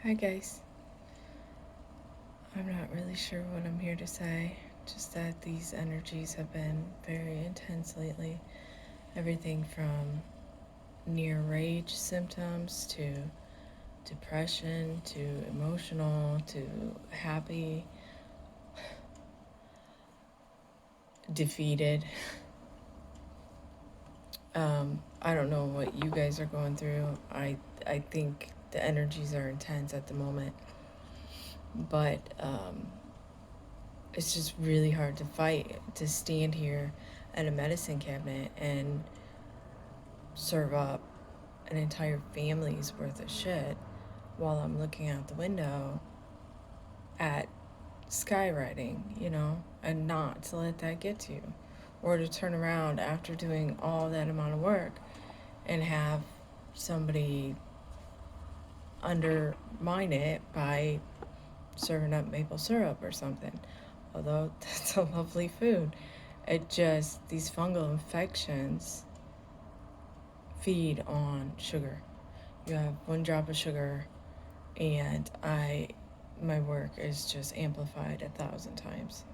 Hi guys. I'm not really sure what I'm here to say, just that these energies have been very intense lately. Everything from near rage symptoms to depression to emotional to happy, defeated. I don't know what you guys are going through. I think the energies are intense at the moment, but it's just really hard to fight, to stand here at a medicine cabinet and serve up an entire family's worth of shit while I'm looking out the window at skywriting, and not to let that get to you. Or to turn around after doing all that amount of work and have somebody undermine it by serving up maple syrup or something. Although that's a lovely food. These fungal infections feed on sugar. You have 1 drop of sugar, and my work is just amplified 1,000 times.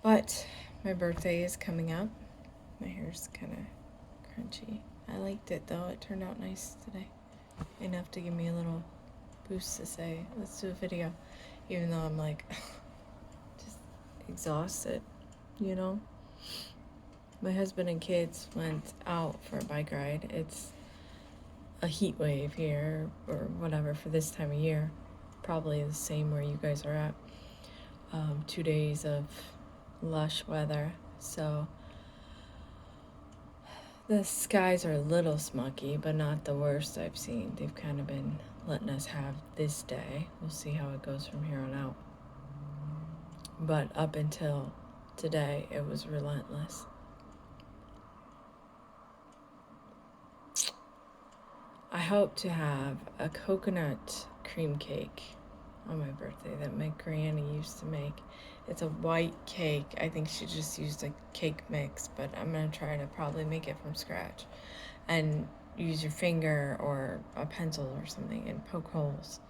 But my birthday is coming up. My hair's kind of crunchy. I liked it though. It turned out nice today. Enough to give me a little boost to say, let's do a video. Even though I'm like, just exhausted, My husband and kids went out for a bike ride. It's a heat wave here or whatever for this time of year. Probably the same where you guys are at. 2 days of lush weather. So the skies are a little smucky, but not the worst I've seen. They've kind of been letting us have this day. We'll see how it goes from here on out. But up until today, it was relentless. I hope to have a coconut cream cake on my birthday that my granny used to make. It's a white cake. I think she just used a cake mix, but I'm going to try to probably make it from scratch and use your finger or a pencil or something and poke holes.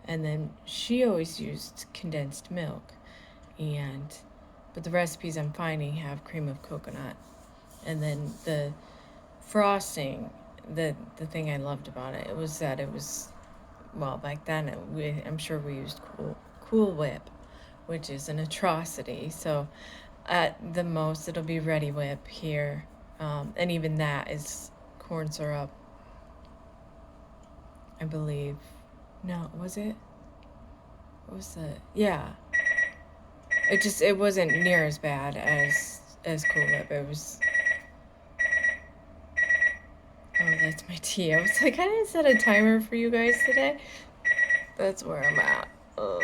And then she always used condensed milk, but the recipes I'm finding have cream of coconut. And then the frosting, the thing I loved about it was that it was, well, back then I'm sure we used Cool Whip, which is an atrocity. So at the most it'll be Ready Whip here, and even that is corn syrup, I believe. No, was it? What was the? Yeah. It wasn't near as bad as Cool Whip. It was. Oh, that's my tea. I was like, I didn't set a timer for you guys today. That's where I'm at. Ugh.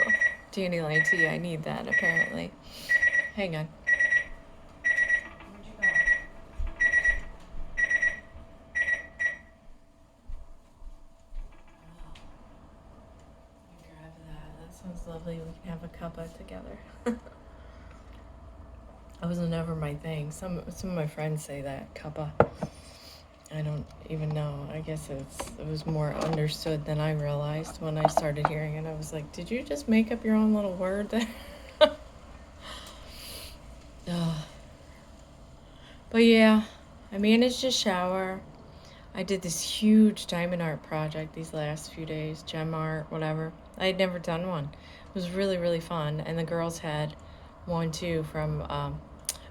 Dandelion tea, I need that apparently. Hang on. Where'd you go? Let me grab that. That sounds lovely. We can have a cuppa together. That was never my thing. Some of my friends say that, cuppa. I don't even know. I guess it was more understood than I realized when I started hearing it. I was like, did you just make up your own little word there? But yeah, I managed to shower. I did this huge diamond art project these last few days, gem art, whatever. I had never done one. It was really, really fun. And the girls had one too from,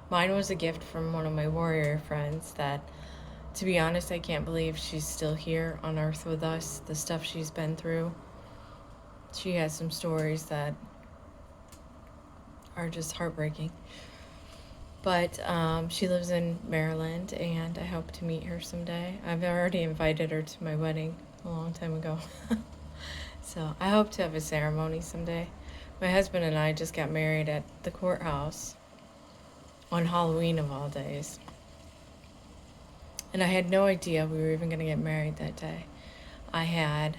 mine was a gift from one of my warrior friends that, to be honest, I can't believe she's still here on Earth with us, the stuff she's been through. She has some stories that are just heartbreaking. But she lives in Maryland, and I hope to meet her someday. I've already invited her to my wedding a long time ago. So I hope to have a ceremony someday. My husband and I just got married at the courthouse on Halloween of all days. And I had no idea we were even going to get married that day. I had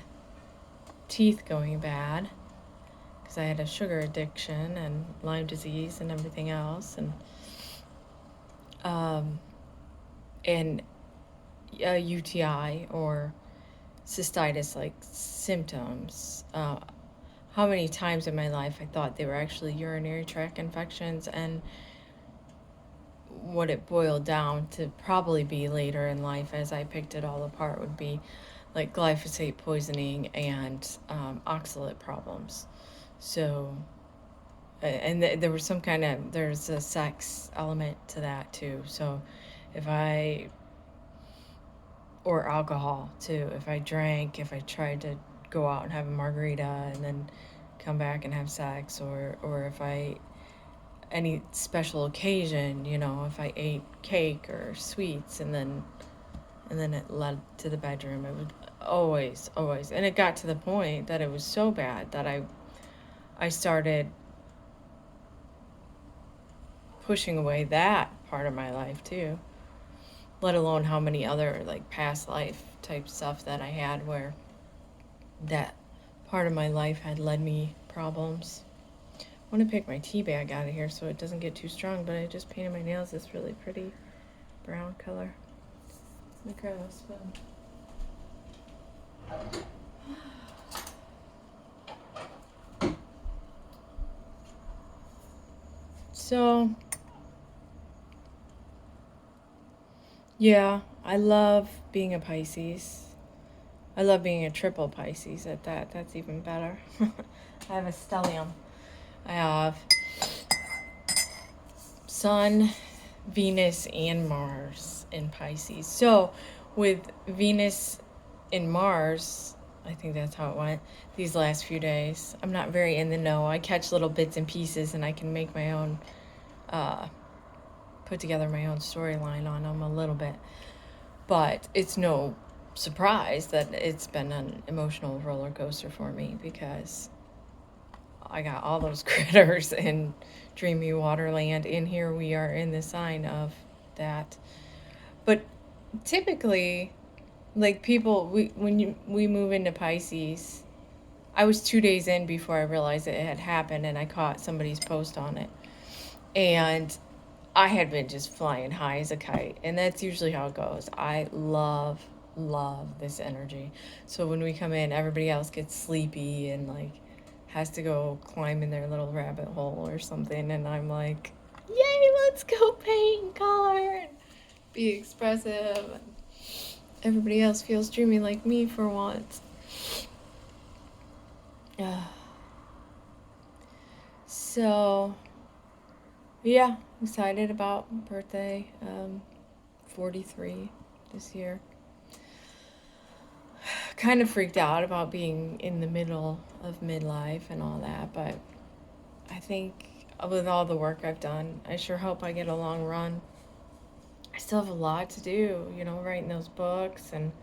teeth going bad because I had a sugar addiction and Lyme disease and everything else. And a UTI or cystitis like symptoms. How many times in my life I thought they were actually urinary tract infections, and what it boiled down to probably be later in life as I picked it all apart would be like glyphosate poisoning and oxalate problems. So, there was some kind of, there's a sex element to that too. So if I, or alcohol too, if I drank, if I tried to go out and have a margarita and then come back and have sex, or if I, any special occasion, you know, if I ate cake or sweets and then it led to the bedroom, it would always, and it got to the point that it was so bad that I started pushing away that part of my life too, let alone how many other like past life type stuff that I had where that part of my life had led me problems. I want to pick my tea bag out of here so it doesn't get too strong, but I just painted my nails this really pretty brown color. Let me grab a spoon. So, yeah, I love being a Pisces. I love being a triple Pisces at that. That's even better. I have a stellium. I have Sun, Venus, and Mars in Pisces. So, with Venus in Mars, I think that's how it went these last few days. I'm not very in the know. I catch little bits and pieces and I can make my own, put together my own storyline on them a little bit. But it's no surprise that it's been an emotional roller coaster for me because I got all those critters in Dreamy Waterland, and here we are in the sign of that. But typically, like people, we move into Pisces. I was 2 days in before I realized it had happened, and I caught somebody's post on it, and I had been just flying high as a kite, and that's usually how it goes. I love this energy. So when we come in, everybody else gets sleepy and like has to go climb in their little rabbit hole or something, and I'm like, yay, let's go paint and color and be expressive. And everybody else feels dreamy like me for once. So, yeah, excited about birthday. 43 this year. Kind of freaked out about being in the middle of midlife and all that, but I think with all the work I've done, I sure hope I get a long run. I still have a lot to do, you know, writing those books and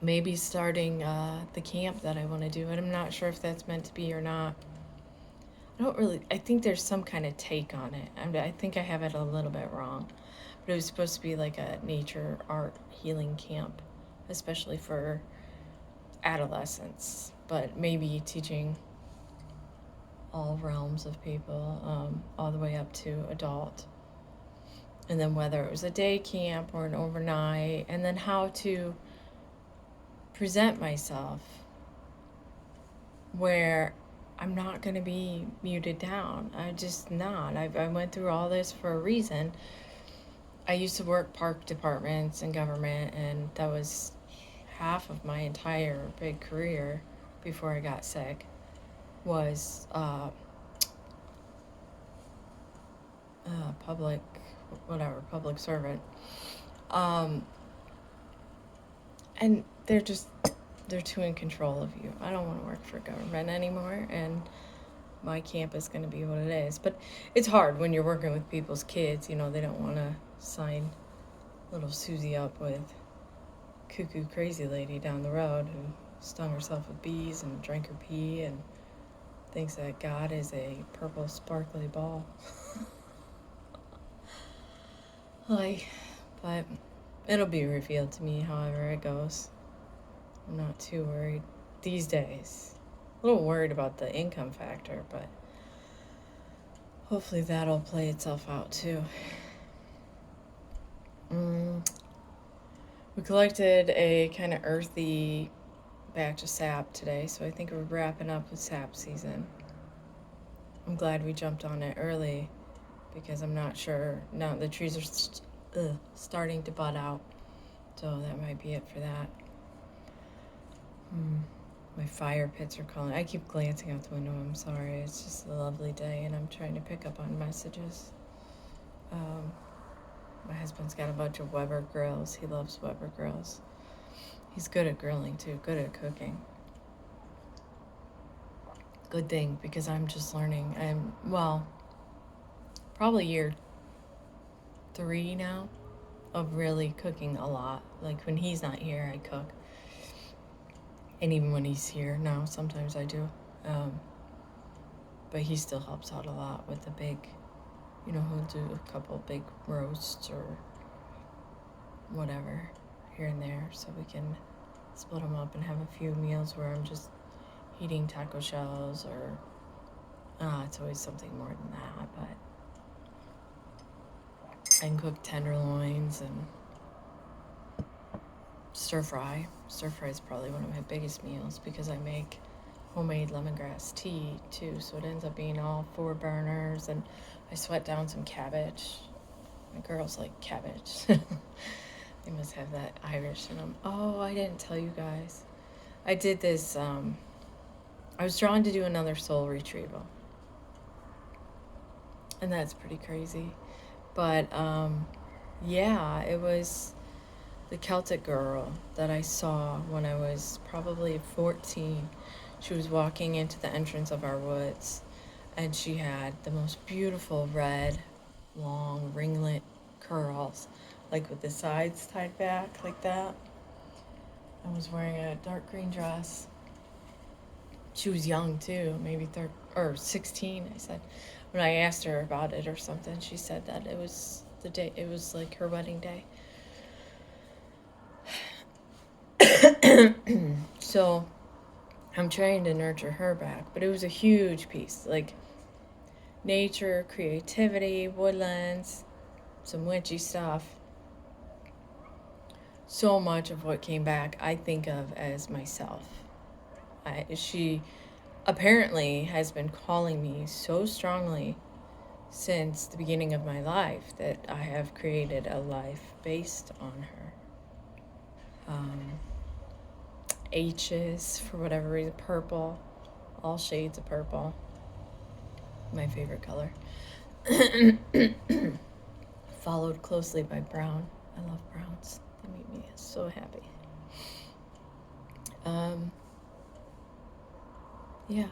maybe starting the camp that I want to do, and I'm not sure if that's meant to be or not. I think there's some kind of take on it. I think I have it a little bit wrong, but it was supposed to be like a nature art healing camp, especially for adolescents, but maybe teaching all realms of people, all the way up to adult. And then whether it was a day camp or an overnight, and then how to present myself where I'm not going to be muted down. I'm just not. I went through all this for a reason. I used to work park departments and government, and that was half of my entire big career before I got sick was public servant. And they're too in control of you. I don't want to work for government anymore, and my camp is going to be what it is. But it's hard when you're working with people's kids. You know, they don't want to sign little Susie up with cuckoo crazy lady down the road who stung herself with bees and drank her pee and thinks that God is a purple sparkly ball. But it'll be revealed to me however it goes. I'm not too worried these days. A little worried about the income factor, but hopefully that'll play itself out too. We collected a kind of earthy batch of sap today, so I think we're wrapping up with sap season. I'm glad we jumped on it early because I'm not sure. Now the trees are starting to bud out, so that might be it for that. My fire pits are calling. I keep glancing out the window. I'm sorry. It's just a lovely day, and I'm trying to pick up on messages. My husband's got a bunch of Weber grills. He loves Weber grills. He's good at grilling too, good at cooking. Good thing, because I'm just learning. Probably year 3 now of really cooking a lot. Like when he's not here, I cook. And even when he's here now, sometimes I do. But he still helps out a lot with the big, he'll do a couple big roasts or whatever here and there, so we can split them up and have a few meals where I'm just eating taco shells or it's always something more than that, but I can cook tenderloins and stir fry. Stir fry is probably one of my biggest meals because I make homemade lemongrass tea too, so it ends up being all 4 burners, and I sweat down some cabbage. My girls like cabbage. They must have that Irish in them. Oh, I didn't tell you guys. I did this, I was drawn to do another soul retrieval. And that's pretty crazy. But, yeah, it was the Celtic girl that I saw when I was probably 14. She was walking into the entrance of our woods, and she had the most beautiful red, long ringlet curls, like with the sides tied back like that. I was wearing a dark green dress. She was young too, maybe 16. I said, when I asked her about it or something, she said that it was the day. It was like her wedding day. So I'm trying to nurture her back, but it was a huge piece, like nature, creativity, woodlands, some witchy stuff. So much of what came back I think of as myself. She apparently has been calling me so strongly since the beginning of my life that I have created a life based on her. H's, for whatever reason, purple, all shades of purple, my favorite color. Followed closely by brown. I love browns. They make me so happy. Yeah,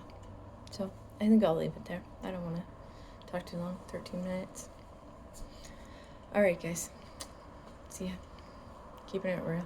so I think I'll leave it there. I don't want to talk too long. 13 minutes. All right, guys. See ya. Keeping it real.